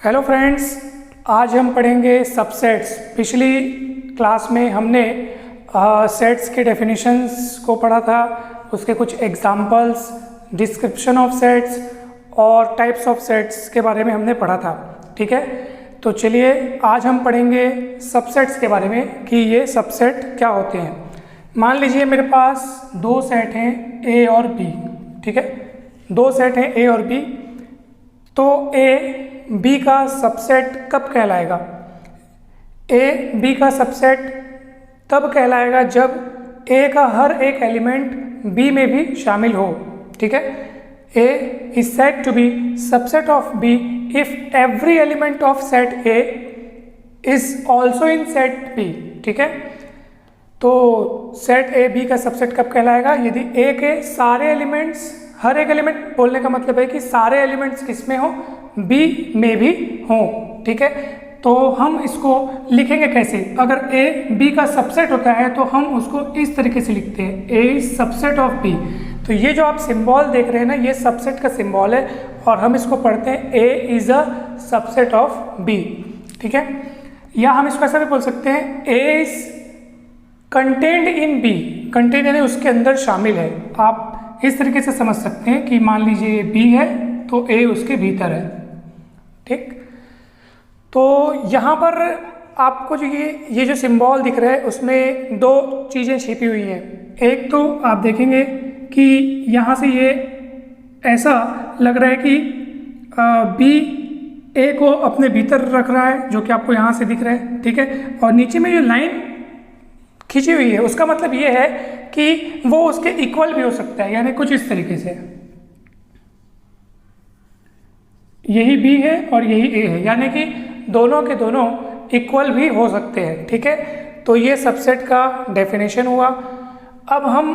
Hello friends, आज हम पढ़ेंगे सबसेट्स। पिछली क्लास में हमने सेट्स के डेफिनेशंस को पढ़ा था, उसके कुछ एग्जांपल्स, डिस्क्रिप्शन ऑफ सेट्स और टाइप्स ऑफ सेट्स के बारे में हमने पढ़ा था। ठीक है, तो चलिए आज हम पढ़ेंगे सबसेट्स के बारे में कि ये सबसेट क्या होते हैं। मान लीजिए मेरे पास दो सेट हैं ए और बी। ठीक है, दो सेट हैं ए और बी, तो ए बी का सबसेट कब कहलाएगा? ए बी का सबसेट तब कहलाएगा जब ए का हर एक एलिमेंट बी में भी शामिल हो। ठीक है, A is said to be subset of B if every element of set A is also in set B. ठीक है, तो सेट ए बी का सबसेट कब कहलाएगा? यदि ए के सारे एलिमेंट्स, हर एक एलिमेंट बोलने का मतलब है कि सारे एलिमेंट्स किस में हो? बी में भी हो। ठीक है, तो हम इसको लिखेंगे कैसे? अगर ए बी का सबसेट होता है तो हम उसको इस तरीके से लिखते हैं, A is subset of B. तो ये जो आप सिंबल देख रहे हैं ना, ये सबसेट का सिंबल है और हम इसको पढ़ते हैं A is a subset of B. ठीक है, या हम इसको ऐसा भी बोल सकते हैं, A is contained in B. Contained यानी उसके अंदर शामिल है। आप इस तरीके से समझ सकते हैं कि मान लीजिए बी है तो ए उसके भीतर है। ठीक, तो यहाँ पर आपको जो ये जो सिंबल दिख रहा है उसमें दो चीज़ें छिपी हुई हैं। एक तो आप देखेंगे कि यहाँ से ये ऐसा लग रहा है कि बी ए को अपने भीतर रख रहा है, जो कि आपको यहाँ से दिख रहा है। ठीक है, और नीचे में जो लाइन खींची हुई है उसका मतलब ये है कि वो उसके इक्वल भी हो सकता है, यानी कुछ इस तरीके से यही बी है और यही ए है, यानी कि दोनों के दोनों इक्वल भी हो सकते हैं। ठीक है, तो ये सबसेट का डेफिनेशन हुआ। अब हम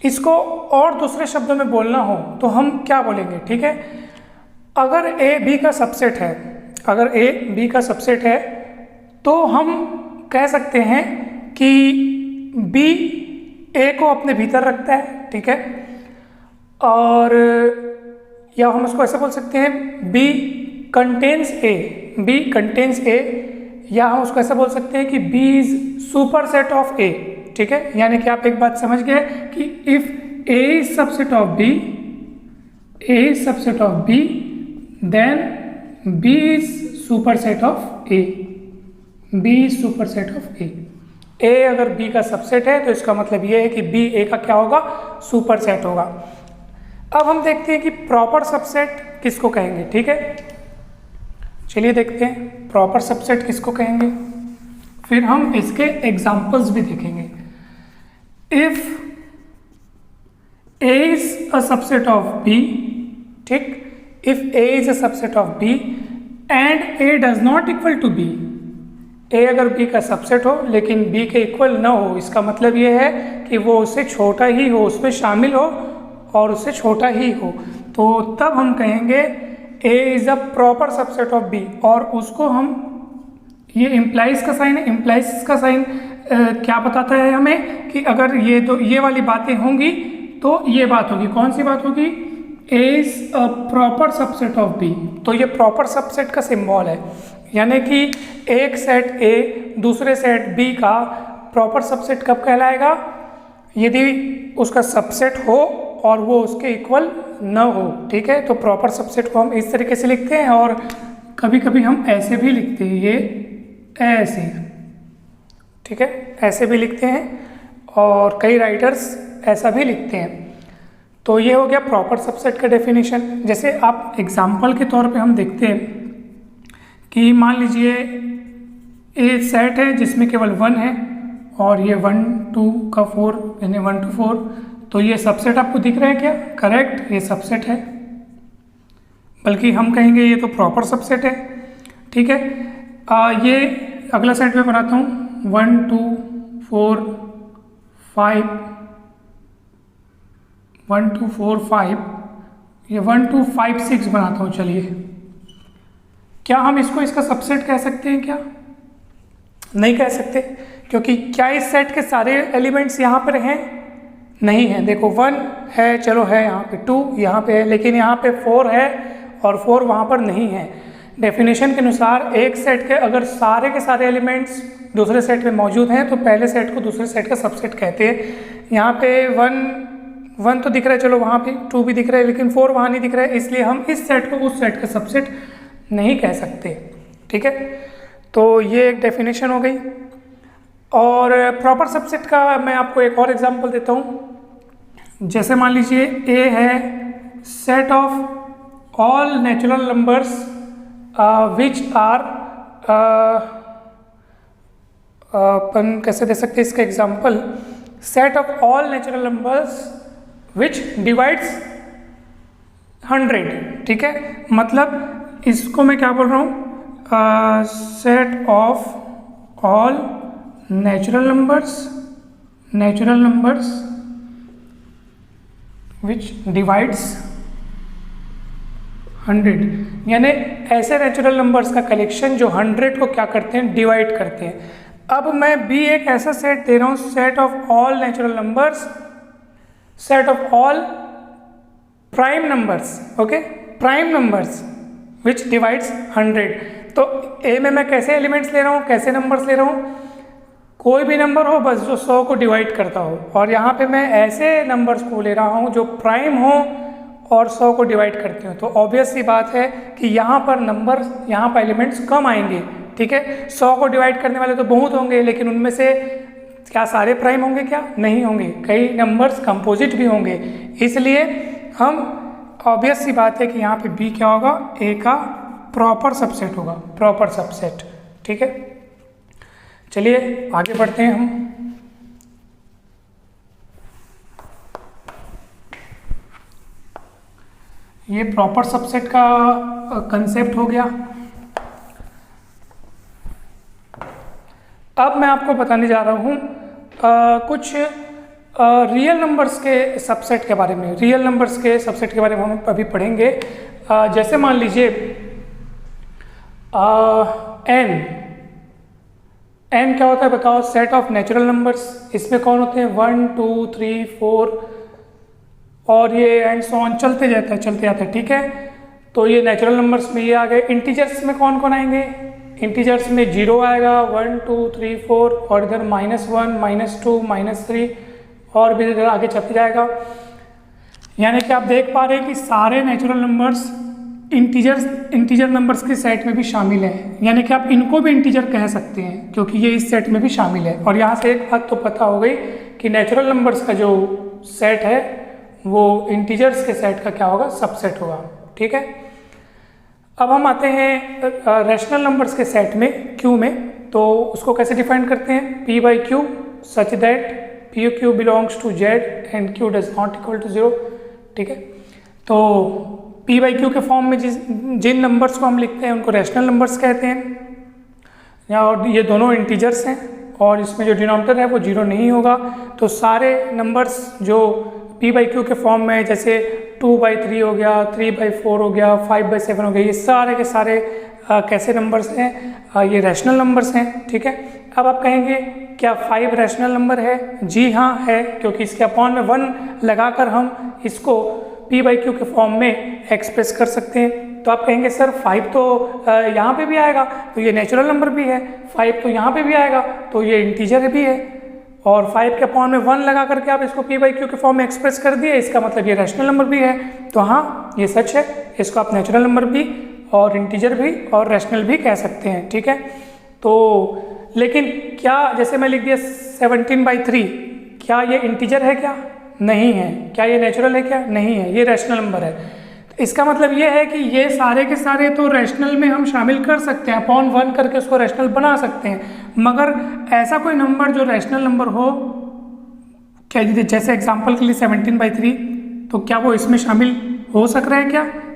इसको और दूसरे शब्दों में बोलना हो तो हम क्या बोलेंगे? ठीक है, अगर ए बी का सबसेट है, अगर ए बी का सबसेट है तो हम कह सकते हैं कि बी ए को अपने भीतर रखता है। ठीक है, और या हम उसको ऐसा बोल सकते हैं B contains A, B contains A, या हम उसको ऐसा बोल सकते हैं कि B is superset of A. ठीक है, यानी कि आप एक बात समझ गए कि if A is subset of B, A is subset of B, then B is superset of A, B is superset of A. A अगर बी का सबसेट है तो इसका मतलब ये है कि बी ए का क्या होगा? सुपर सेट होगा। अब हम देखते हैं कि प्रॉपर सबसेट किसको कहेंगे। ठीक है, चलिए देखते हैं प्रॉपर सबसेट किसको कहेंगे, फिर हम इसके एग्जाम्पल्स भी देखेंगे। If A is a subset of B, ठीक, if A is a subset of B and A does not equal to B, A अगर बी का सबसेट हो लेकिन बी के इक्वल ना हो, इसका मतलब ये है कि वो उससे छोटा ही हो, उसमें शामिल हो और उससे छोटा ही हो, तो तब हम कहेंगे A is a proper subset of B. और उसको हम, ये इम्प्लाइज का साइन है, इम्प्लाइज का साइन क्या बताता है हमें कि अगर ये वाली बातें होंगी तो ये बात होगी। कौन सी बात होगी? A is a proper subset of B. तो ये प्रॉपर सबसेट का सिंबल है, यानी कि एक सेट ए दूसरे सेट बी का प्रॉपर सबसेट कब कहलाएगा? यदि उसका सबसेट हो और वो उसके इक्वल न हो। ठीक है, तो प्रॉपर सबसेट को हम इस तरीके से लिखते हैं और कभी कभी हम ऐसे भी लिखते हैं, ये ऐसे। ठीक है, ऐसे भी लिखते हैं और कई राइटर्स ऐसा भी लिखते हैं। तो ये हो गया प्रॉपर सबसेट का डेफिनेशन। जैसे आप एग्जाम्पल के तौर पे हम देखते हैं कि मान लीजिए ए सेट है जिसमें केवल 1 है और ये 1 2 का 4, यानी 1 to 4, तो ये सबसेट आपको दिख रहा है क्या? करेक्ट, ये सबसेट है, बल्कि हम कहेंगे ये तो प्रॉपर सबसेट है। ठीक है, ये अगला सेट में बनाता हूँ, 1 2 4 5, 1 2 4 5, ये 1 2 5 6 बनाता हूँ। चलिए, क्या हम इसको इसका सबसेट कह सकते हैं क्या? नहीं कह सकते, क्योंकि क्या इस सेट के सारे एलिमेंट्स यहाँ पर हैं? नहीं है। देखो 1 है, चलो है यहाँ पे, 2 यहाँ पे है, लेकिन यहाँ पे 4 है और 4 वहाँ पर नहीं है। डेफिनेशन के अनुसार एक सेट के अगर सारे के सारे एलिमेंट्स दूसरे सेट में मौजूद हैं तो पहले सेट को दूसरे सेट का सबसेट कहते हैं। यहाँ पे 1 तो दिख रहा है, चलो वहाँ पे 2 भी दिख रहा है, लेकिन 4 वहाँ नहीं दिख रहा है, इसलिए हम इस सेट को उस सेट का सबसेट नहीं कह सकते। ठीक है, तो ये एक डेफिनेशन हो गई। और प्रॉपर सबसेट का मैं आपको एक और एग्जांपल देता हूँ। जैसे मान लीजिए ए है set of all natural numbers which are, अपन कैसे दे सकते हैं इसका example, set of all natural numbers which divides 100। ठीक है, मतलब इसको मैं क्या बोल रहा हूँ, set of all natural numbers which divides 100, यानी ऐसे नेचुरल नंबर्स का कलेक्शन जो 100 को क्या करते हैं, डिवाइड करते हैं। अब मैं भी एक ऐसा सेट दे रहा हूँ, set of all natural numbers, set of all prime numbers, okay, prime numbers which divides 100। तो ए में मैं कैसे एलिमेंट्स ले रहा हूँ, कैसे नंबर्स ले रहा हूँ, कोई भी नंबर हो बस जो 100 को डिवाइड करता हो, और यहाँ पे मैं ऐसे नंबर्स को ले रहा हूँ जो प्राइम हो और 100 को डिवाइड करते हो। तो ऑब्वियस सी बात है कि यहाँ पर नंबर, यहाँ पर एलिमेंट्स कम आएंगे। ठीक है, 100 को डिवाइड करने वाले तो बहुत होंगे, लेकिन उनमें से क्या सारे प्राइम होंगे, क्या नहीं होंगे, कई नंबर्स कंपोजिट भी होंगे। इसलिए हम ऑब्वियस सी बात है कि यहाँ पे बी क्या होगा, ए का प्रॉपर सबसेट होगा, प्रॉपर सबसेट। ठीक है, चलिए आगे बढ़ते हैं हम। ये प्रॉपर सबसेट का कंसेप्ट हो गया। अब मैं आपको बताने जा रहा हूँ कुछ रियल नंबर्स के सबसेट के बारे में। रियल नंबर्स के सबसेट के बारे में हम अभी पढ़ेंगे। जैसे मान लीजिए n क्या होता है बताओ, सेट ऑफ नेचुरल नंबर्स। इसमें कौन होते हैं, 1 2 3 4 और ये एंड सो ऑन चलते जाता है। ठीक है, तो ये नेचुरल नंबर्स में ये आ गए। इंटीजर्स में कौन कौन आएंगे, इंटीजर्स में 0 आएगा, 1 2 3 4 और इधर -1 -2 -3 और भी इधर आगे चलते जाएगा। यानी कि आप देख पा रहे हैं कि सारे नेचुरल नंबर्स इंटीजर नंबर्स के सेट में भी शामिल है। यानी कि आप इनको भी इंटीजर कह सकते हैं क्योंकि ये इस सेट में भी शामिल है। और यहाँ से एक बात तो पता हो गई कि नेचुरल नंबर्स का जो सेट है वो इंटीजर्स के सेट का क्या होगा, सबसेट होगा। ठीक है, अब हम आते हैं रैशनल नंबर्स के सेट में, क्यू में। तो उसको कैसे डिफाइन करते हैं, P by Q such that PQ belongs to Z and Q does not equal to 0। ठीक है, तो P by Q के फॉर्म में जिन नंबर्स को हम लिखते हैं उनको रैशनल नंबर्स कहते हैं। और ये दोनों इंटीजर्स हैं और इसमें जो डिनोमिनेटर है वो 0 नहीं होगा। तो सारे नंबर्स जो P by Q के फॉर्म में, जैसे 2/3 हो गया, 3/4 हो गया, 5/7 हो गया, ये सारे के सारे कैसे नंबर्स हैं, ये रैशनल नंबर्स हैं। ठीक है, अब आप कहेंगे क्या 5 रैशनल नंबर है? जी हाँ है, क्योंकि इसके अपॉन में 1 लगाकर हम इसको P by Q के फॉर्म में एक्सप्रेस कर सकते हैं। तो आप कहेंगे सर 5 तो यहाँ पे भी आएगा, तो ये नेचुरल नंबर भी है, 5 तो यहाँ पे भी आएगा, तो ये इंटीजर भी है, और 5 के अपॉन में 1 लगा करके आप इसको P by Q के फॉर्म में एक्सप्रेस कर दिए, इसका मतलब ये रैशनल नंबर भी है। तो हाँ, ये सच है, इसको आप नेचुरल नंबर भी और इंटीजर भी और रैशनल भी कह सकते हैं। ठीक है, तो लेकिन क्या, जैसे मैं लिख दिया 17/3, क्या ये इंटीजर है? क्या नहीं है। क्या ये नेचुरल है? क्या नहीं है, ये रैशनल नंबर है। तो इसका मतलब ये है कि ये सारे के सारे तो रैशनल में हम शामिल कर सकते हैं, अपॉन 1 करके उसको रैशनल बना सकते हैं। मगर ऐसा कोई नंबर जो रैशनल नंबर हो, क्या जैसे एग्जांपल के लिए 17/3, तो क्या वो इसमें शामिल हो सक रहा है?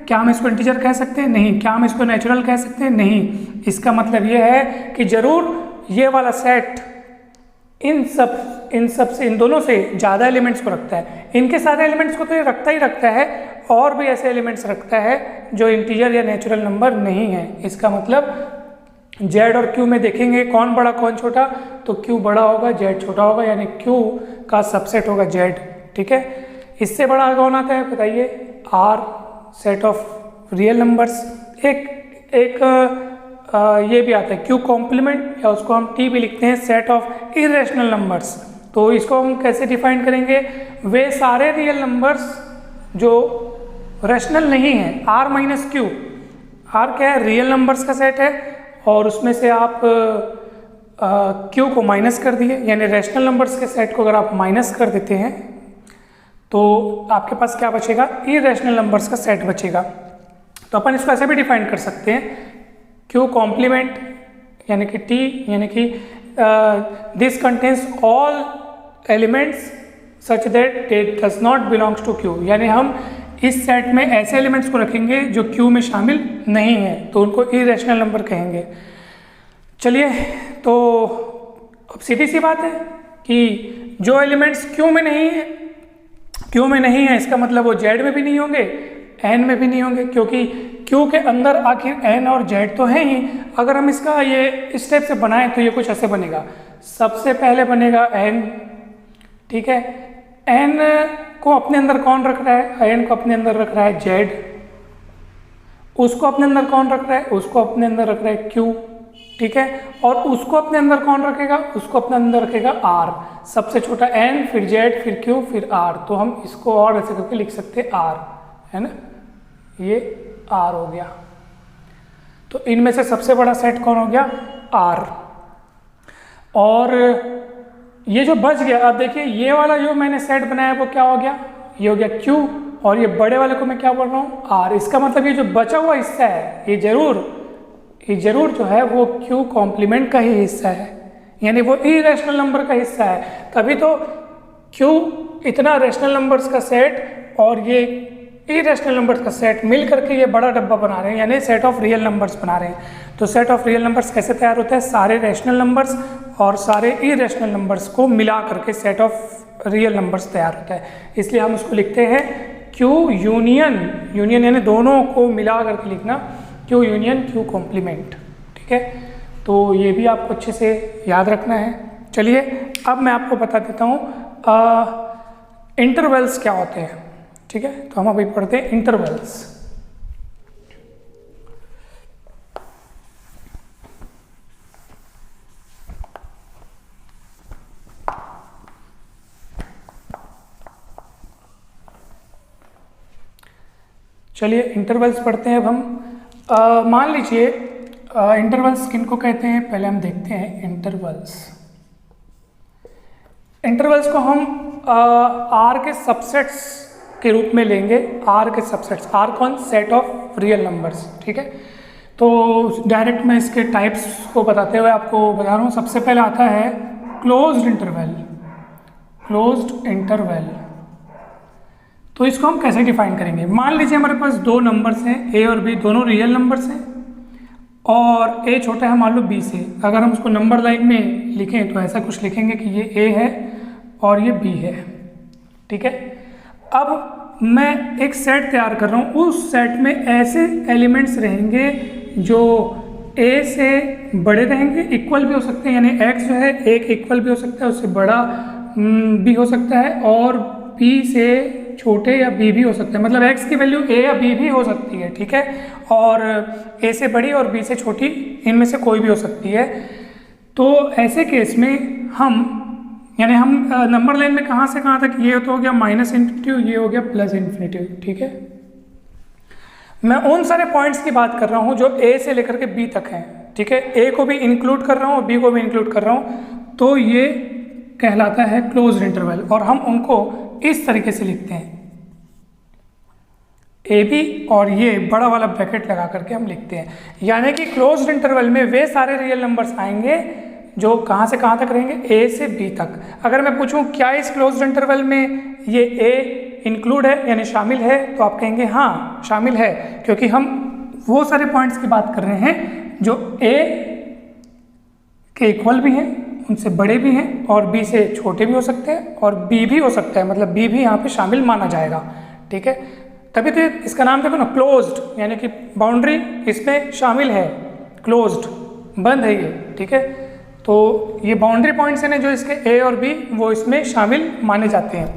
क्या हम इसको इंटीजर कह सकते हैं? नहीं। क्या हम इसको नेचुरल कह सकते हैं? नहीं। इसका मतलब ये है कि जरूर ये वाला सेट इन दोनों से ज़्यादा एलिमेंट्स को रखता है। इनके सारे एलिमेंट्स को तो ये रखता ही रखता है, और भी ऐसे एलिमेंट्स रखता है जो इंटीजर या नेचुरल नंबर नहीं है। इसका मतलब Z और Q में देखेंगे कौन बड़ा कौन छोटा, तो Q बड़ा होगा, Z छोटा होगा, यानी Q का सबसेट होगा Z। ठीक है, इससे बड़ा कौन आता है बताइए? R set of real numbers. एक ये भी आता है क्यू कॉम्प्लीमेंट, या उसको हम टी भी लिखते हैं, सेट ऑफ इरेशनल नंबर्स। तो इसको हम कैसे डिफाइन करेंगे? वे सारे रियल नंबर्स जो रैशनल नहीं है, आर माइनस क्यू। आर क्या है? रियल नंबर्स का सेट है, और उसमें से आप क्यू को माइनस कर दिए, यानी रैशनल नंबर्स के सेट को अगर आप माइनस कर देते हैं तो आपके पास क्या बचेगा? इरेशनल नंबर्स का सेट बचेगा। तो अपन इसको ऐसे भी डिफाइन कर सकते हैं, क्यू कॉम्प्लीमेंट यानी कि टी, यानी कि this contains all elements such that it does not belongs to Q, यानी हम इस सेट में ऐसे एलिमेंट्स को रखेंगे जो क्यू में शामिल नहीं है, तो उनको इरेशनल नंबर कहेंगे। चलिए, तो अब सीधी सी बात है कि जो एलिमेंट्स क्यू में नहीं है, इसका मतलब वो जेड में भी नहीं होंगे, एन में भी नहीं होंगे, क्योंकि क्यू के अंदर आखिर एन और जेड तो है ही। अगर हम इसका ये स्टेप से बनाएं तो ये कुछ ऐसे बनेगा। सबसे पहले बनेगा एन, ठीक है। एन को अपने अंदर कौन रख रहा है? एन को अपने अंदर रख रहा है जेड। उसको अपने अंदर कौन रख रहा है? उसको अपने अंदर रख रहा है क्यू, ठीक है। और उसको अपने अंदर कौन रखेगा? उसको अपने अंदर रखेगा आर। सबसे छोटा एन, फिर जेड, फिर क्यू, फिर आर। तो हम इसको और ऐसे करके लिख सकते हैं आर, है ना, ये आर हो गया। तो इनमें से सबसे बड़ा सेट कौन हो गया? आर। और ये जो बच गया, अब देखिए ये वाला जो मैंने सेट बनाया वो क्या हो गया? ये हो गया क्यू, और ये बड़े वाले को मैं क्या बोल रहा हूँ? आर। इसका मतलब ये जो बचा हुआ हिस्सा है ये जरूर जो है वो क्यू कॉम्प्लीमेंट का ही हिस्सा है, यानी वो इरेशनल नंबर का हिस्सा है। तभी तो क्यू इतना रैशनल नंबर्स का सेट और ये इरेशनल नंबर्स का सेट मिल करके ये बड़ा डब्बा बना रहे हैं, यानी सेट ऑफ रियल नंबर्स बना रहे हैं। तो सेट ऑफ रियल नंबर्स कैसे तैयार होता है? सारे रैशनल नंबर्स और सारे इरेशनल नंबर्स को मिला करके सेट ऑफ रियल नंबर्स तैयार होता है। इसलिए हम उसको लिखते हैं क्यू यूनियन यानी दोनों को मिला करके लिखना, क्यू यूनियन क्यू कॉम्प्लीमेंट, ठीक है। तो ये भी आपको अच्छे से याद रखना है। चलिए, अब मैं आपको बता देता हूँ इंटरवल्स क्या होते हैं, ठीक है। तो हम अभी पढ़ते हैं इंटरवल्स। चलिए इंटरवल्स पढ़ते हैं अब हम। मान लीजिए इंटरवल्स किनको कहते हैं, पहले हम देखते हैं इंटरवल्स को हम आर के सबसेट्स के रूप में लेंगे। आर के सबसेट्स, आर कौन? सेट ऑफ रियल नंबर्स, ठीक है। तो डायरेक्ट मैं इसके टाइप्स को बताते हुए आपको बता रहा हूँ। सबसे पहले आता है क्लोज्ड इंटरवल। तो इसको हम कैसे डिफाइन करेंगे? मान लीजिए हमारे पास दो नंबर्स हैं, ए और बी, दोनों रियल नंबर्स हैं, और ए छोटा है मान लो बी से। अगर हम उसको नंबर लाइन में लिखें तो ऐसा कुछ लिखेंगे कि ये ए है और ये बी है, ठीक है। अब मैं एक सेट तैयार कर रहा हूँ, उस सेट में ऐसे एलिमेंट्स रहेंगे जो ए से बड़े रहेंगे, इक्वल भी हो सकते हैं, यानी एक्स जो है ए के इक्वल भी हो सकता है, उससे बड़ा भी हो सकता है, और बी से छोटे या बी भी हो सकते हैं, मतलब एक्स की वैल्यू ए या बी भी हो सकती है, ठीक है। और ए से बड़ी और बी से छोटी, इनमें से कोई भी हो सकती है। तो ऐसे केस में हम नंबर लाइन में कहाँ से कहाँ तक, ये तो हो गया माइनस इन्फिनिटी, ये हो गया प्लस इन्फिनिटी, ठीक है। मैं उन सारे पॉइंट्स की बात कर रहा हूँ जो ए से लेकर के बी तक हैं, ठीक है। ए को भी इंक्लूड कर रहा हूँ, बी को भी इंक्लूड कर रहा हूँ, तो ये कहलाता है क्लोज्ड इंटरवल। और हम उनको इस तरीके से लिखते हैं, ए बी और ये बड़ा वाला ब्रैकेट लगा करके हम लिखते हैं, यानी कि क्लोज्ड इंटरवल में वे सारे रियल नंबर्स आएंगे जो कहाँ से कहाँ तक रहेंगे, ए से बी तक। अगर मैं पूछूं क्या इस क्लोज्ड इंटरवल में ये ए इंक्लूड है यानी शामिल है, तो आप कहेंगे हाँ शामिल है, क्योंकि हम वो सारे पॉइंट्स की बात कर रहे हैं जो ए के इक्वल भी हैं, उनसे बड़े भी हैं, और बी से छोटे भी हो सकते हैं, और बी भी हो सकता है, मतलब बी भी यहाँ पे शामिल माना जाएगा, ठीक है। तभी तो इसका नाम देखो ना क्लोज्ड, यानी कि बाउंड्री इसमें शामिल है, क्लोज्ड बंद है ये, ठीक है। तो ये बाउंड्री पॉइंट्स हैं जो इसके ए और बी वो इसमें शामिल माने जाते हैं।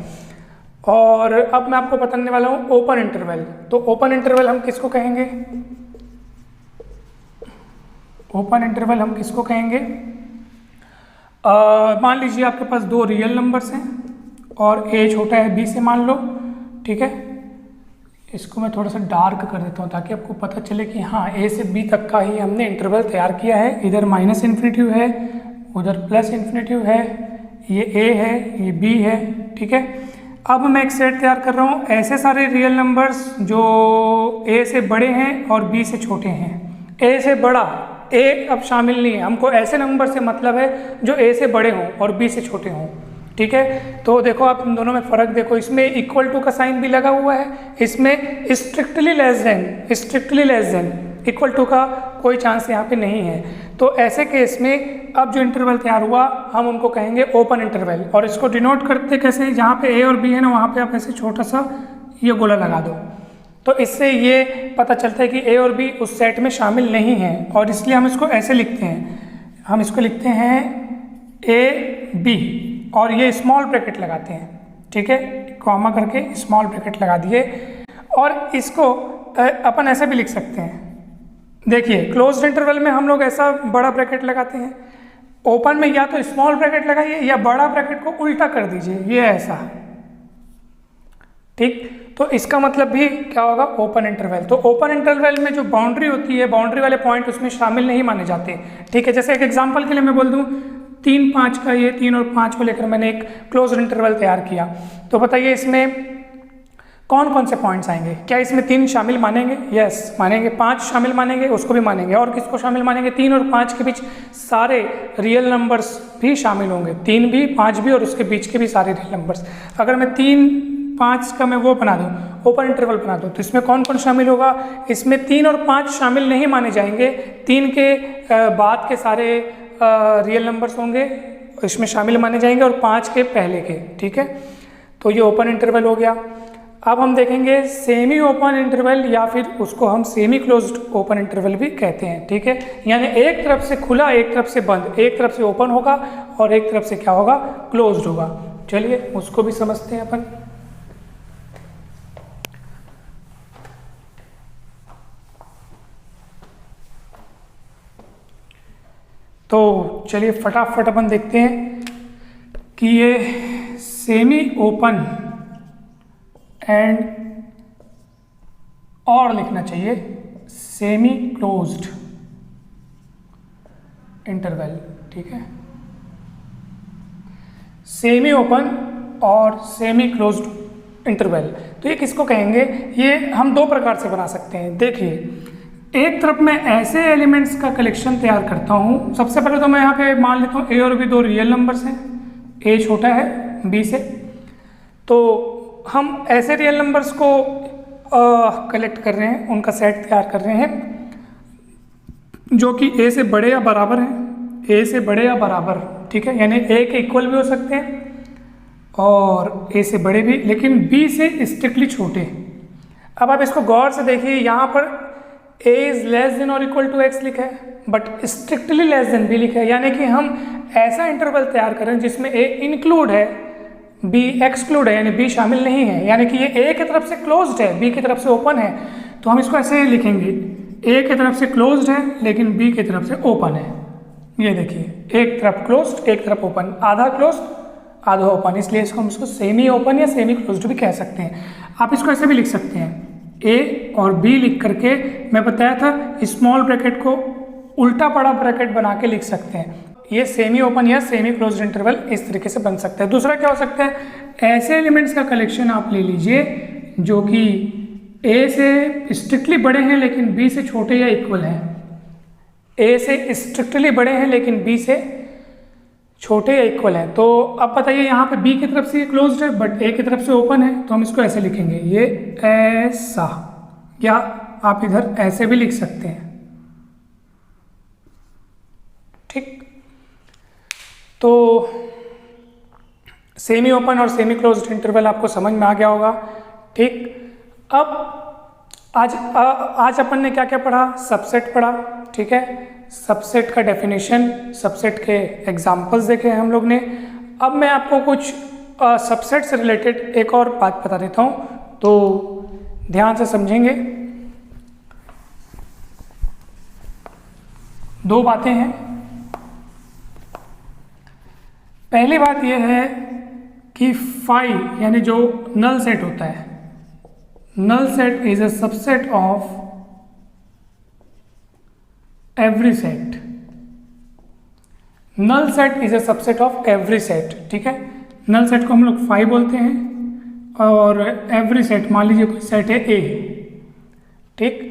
और अब मैं आपको बताने वाला हूँ ओपन इंटरवल। तो ओपन इंटरवल हम किसको कहेंगे? ओपन इंटरवल हम किसको कहेंगे? मान लीजिए आपके पास दो रियल नंबर्स हैं और a छोटा है b से, मान लो, ठीक है। इसको मैं थोड़ा सा डार्क कर देता हूँ ताकि आपको पता चले कि हाँ a से b तक का ही हमने इंटरवल तैयार किया है। इधर माइनस इन्फिनिटिव है, उधर प्लस इन्फिनिटिव है, ये a है, ये b है, ठीक है। अब मैं एक सेट तैयार कर रहा हूँ ऐसे सारे रियल नंबर्स जो a से बड़े हैं और b से छोटे हैं। a से बड़ा, a अब शामिल नहीं है, हमको ऐसे नंबर से मतलब है जो a से बड़े हों और b से छोटे हों, ठीक है। तो देखो आप इन दोनों में फ़र्क देखो, इसमें इक्वल टू का साइन भी लगा हुआ है, इसमें strictly less than equal to का कोई चांस यहाँ पे नहीं है। तो ऐसे केस में अब जो इंटरवल तैयार हुआ हम उनको कहेंगे ओपन इंटरवल। और इसको डिनोट करते कैसे? जहाँ पे a और b है ना, वहाँ पे आप ऐसे छोटा सा ये गोला लगा दो, तो इससे ये पता चलता है कि a और b उस सेट में शामिल नहीं है। और इसलिए हम इसको ऐसे लिखते हैं, हम इसको लिखते हैं a b और ये स्मॉल ब्रैकेट लगाते हैं, ठीक है, कॉमा करके स्मॉल ब्रैकेट लगा दिए। और इसको अपन ऐसे भी लिख सकते हैं, देखिए क्लोज्ड इंटरवल में हम लोग ऐसा बड़ा ब्रैकेट लगाते हैं, ओपन में या तो स्मॉल ब्रैकेट लगाइए या बड़ा ब्रैकेट को उल्टा कर दीजिए, ये ऐसा, ठीक। तो इसका मतलब भी क्या होगा? Open interval. तो ओपन इंटरवल में जो बाउंड्री होती है, बाउंड्री वाले पॉइंट उसमें शामिल नहीं माने जाते, ठीक है। जैसे एक एग्जांपल के लिए मैं बोल दूं 3 5 का, ये 3 और 5 को लेकर मैंने एक क्लोज्ड इंटरवल तैयार किया, तो बताइए इसमें कौन कौन से पॉइंट्स आएंगे? क्या इसमें 3 शामिल मानेंगे? यस मानेंगे। 5 शामिल मानेंगे, उसको भी मानेंगे। और किसको शामिल मानेंगे? 3 और 5 के बीच सारे रियल नंबर्स भी शामिल होंगे, 3 भी 5 भी और उसके बीच के भी सारे रियल नंबर्स। अगर मैं 3 5 का मैं वो बना दूँ, ओपन इंटरवल बना दूँ, तो इसमें कौन कौन शामिल होगा? इसमें 3 और 5 शामिल नहीं माने जाएंगे, 3 के बाद के सारे रियल नंबर्स होंगे इसमें शामिल माने जाएंगे और 5 के पहले के, ठीक है। तो ये ओपन इंटरवल हो गया। अब हम देखेंगे सेमी ओपन इंटरवल या फिर उसको हम सेमी क्लोज्ड ओपन इंटरवल भी कहते हैं, ठीक है। यानी एक तरफ से खुला, एक तरफ से बंद, एक तरफ से ओपन होगा और एक तरफ से क्या होगा? क्लोज्ड होगा। चलिए उसको भी समझते हैं अपन। तो चलिए फटाफट अपन देखते हैं कि ये सेमी ओपन एंड और लिखना चाहिए सेमी क्लोज्ड इंटरवल, ठीक है। सेमी ओपन और सेमी क्लोज्ड इंटरवल, तो ये किसको कहेंगे? ये हम 2 प्रकार से बना सकते हैं। देखिए, एक तरफ मैं ऐसे एलिमेंट्स का कलेक्शन तैयार करता हूँ। सबसे पहले तो मैं यहाँ पे मान लेता हूँ a और b 2 रियल नंबर्स हैं, a छोटा है b से, तो हम ऐसे रियल नंबर्स को कलेक्ट कर रहे हैं, उनका सेट तैयार कर रहे हैं जो कि a से बड़े या बराबर हैं, a से बड़े या बराबर, ठीक है। यानी a के इक्वल भी हो सकते हैं और a से बड़े भी, लेकिन b से स्ट्रिक्टली छोटे। अब आप इसको गौर से देखिए, यहाँ पर a इज लेस देन और इक्वल टू x लिखा है, but strictly less then b लिखा है। यानी कि हम ऐसा इंटरवल तैयार करें जिसमें a इंक्लूड है, b एक्सक्लूड है, यानी b शामिल नहीं है। यानी कि ये a की तरफ से क्लोज्ड है, b की तरफ से ओपन है, तो हम इसको ऐसे लिखेंगे, a की तरफ से क्लोज्ड है लेकिन b की तरफ से ओपन है। ये देखिए, एक तरफ क्लोज्ड एक तरफ ओपन, आधा क्लोज्ड आधा ओपन, इसलिए इसको हम इसको सेमी ओपन या सेमी क्लोज्ड भी कह सकते हैं। आप इसको ऐसे भी लिख सकते हैं, a और b लिख करके, मैं बताया था स्मॉल ब्रैकेट को उल्टा बड़ा ब्रैकेट बना के लिख सकते हैं। ये सेमी ओपन या सेमी क्लोज्ड इंटरवल इस तरीके से बन सकता है। दूसरा क्या हो सकता है? ऐसे एलिमेंट्स का कलेक्शन आप ले लीजिए जो कि a से स्ट्रिक्टली बड़े हैं लेकिन b से छोटे या इक्वल हैं, a से स्ट्रिक्टली बड़े हैं लेकिन b से छोटे या इक्वल हैं। तो अब बताइए, यहाँ पे b की तरफ से ये क्लोज्ड है बट a की तरफ से ओपन है, तो हम इसको ऐसे लिखेंगे, ये ऐसा, या आप इधर ऐसे भी लिख सकते हैं, ठीक। तो सेमी ओपन और सेमी क्लोज्ड इंटरवल आपको समझ में आ गया होगा, ठीक। अब आज अपन ने क्या क्या पढ़ा? सबसेट पढ़ा, ठीक है। सबसेट का डेफिनेशन, सबसेट के एग्जांपल्स देखे हम लोग ने। अब मैं आपको कुछ सबसेट से रिलेटेड एक और बात बता देता हूँ, तो ध्यान से समझेंगे। दो बातें हैं। पहली बात यह है कि फाई यानी जो नल सेट होता है, null set is a subset of every set. Null set is a subset of every set, ठीक है। नल सेट को हम लोग फाई बोलते हैं और एवरी सेट, मान लीजिए कोई सेट है ए, ठीक।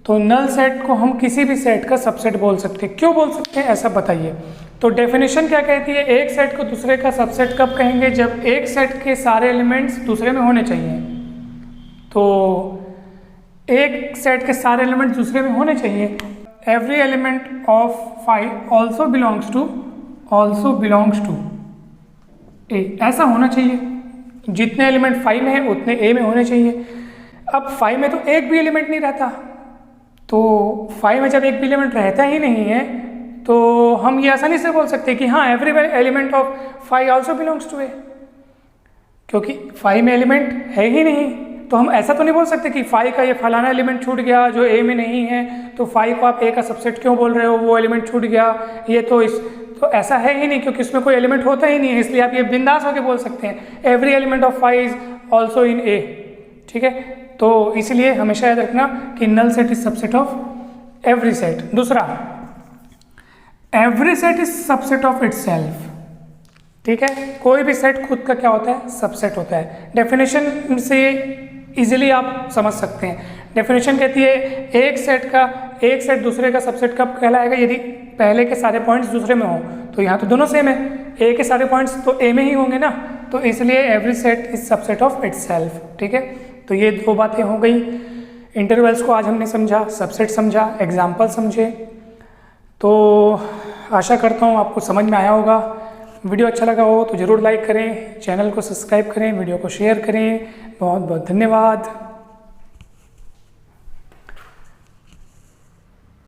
तो नल सेट को हम किसी भी सेट का सबसेट बोल सकते हैं। क्यों बोल सकते हैं ऐसा बताइए। तो डेफिनेशन क्या कहती है, एक सेट को दूसरे का सबसेट कब कहेंगे, जब एक सेट के सारे एलिमेंट्स दूसरे में होने चाहिए। तो एक सेट के सारे एलिमेंट्स दूसरे में होने चाहिए। Every element of phi also belongs to A, ऐसा होना चाहिए। जितने एलिमेंट फाई में है उतने ए में होने चाहिए। अब फाई में तो एक भी एलिमेंट नहीं रहता, तो फाई में जब एक भी एलिमेंट रहता ही नहीं है तो हम ये आसानी से बोल सकते हैं कि हाँ every element of phi also belongs to A, क्योंकि फाई में एलिमेंट है ही नहीं। तो हम ऐसा तो नहीं बोल सकते कि फाई का ये फलाना एलिमेंट छूट गया जो ए में नहीं है, तो फाई को आप ए का सबसेट क्यों बोल रहे हो, वो एलिमेंट छूट गया, ये तो ऐसा है ही नहीं, क्योंकि इसमें कोई एलिमेंट होता ही नहीं है। इसलिए आप ये बिंदास होकर बोल सकते हैं every element of phi is also in A, ठीक है। तो इसलिए हमेशा याद रखना कि null set is subset of every set. दूसरा, every set is subset of itself, ठीक है। कोई भी सेट खुद का क्या होता है, सबसेट होता है। डेफिनेशन से इजीली आप समझ सकते हैं। डेफिनेशन कहती है एक सेट दूसरे का सबसेट कब कहलाएगा, यदि पहले के सारे पॉइंट्स दूसरे में हो। तो यहाँ तो दोनों सेम है, ए के सारे पॉइंट्स तो ए में ही होंगे ना, तो इसलिए every set is subset of itself, ठीक है। तो ये दो बातें हो गई। इंटरवल्स को आज हमने समझा, सबसेट समझा, एग्जाम्पल समझे। तो आशा करता हूँ आपको समझ में आया होगा। वीडियो अच्छा लगा हो तो ज़रूर लाइक करें, चैनल को सब्सक्राइब करें, वीडियो को शेयर करें। बहुत बहुत धन्यवाद।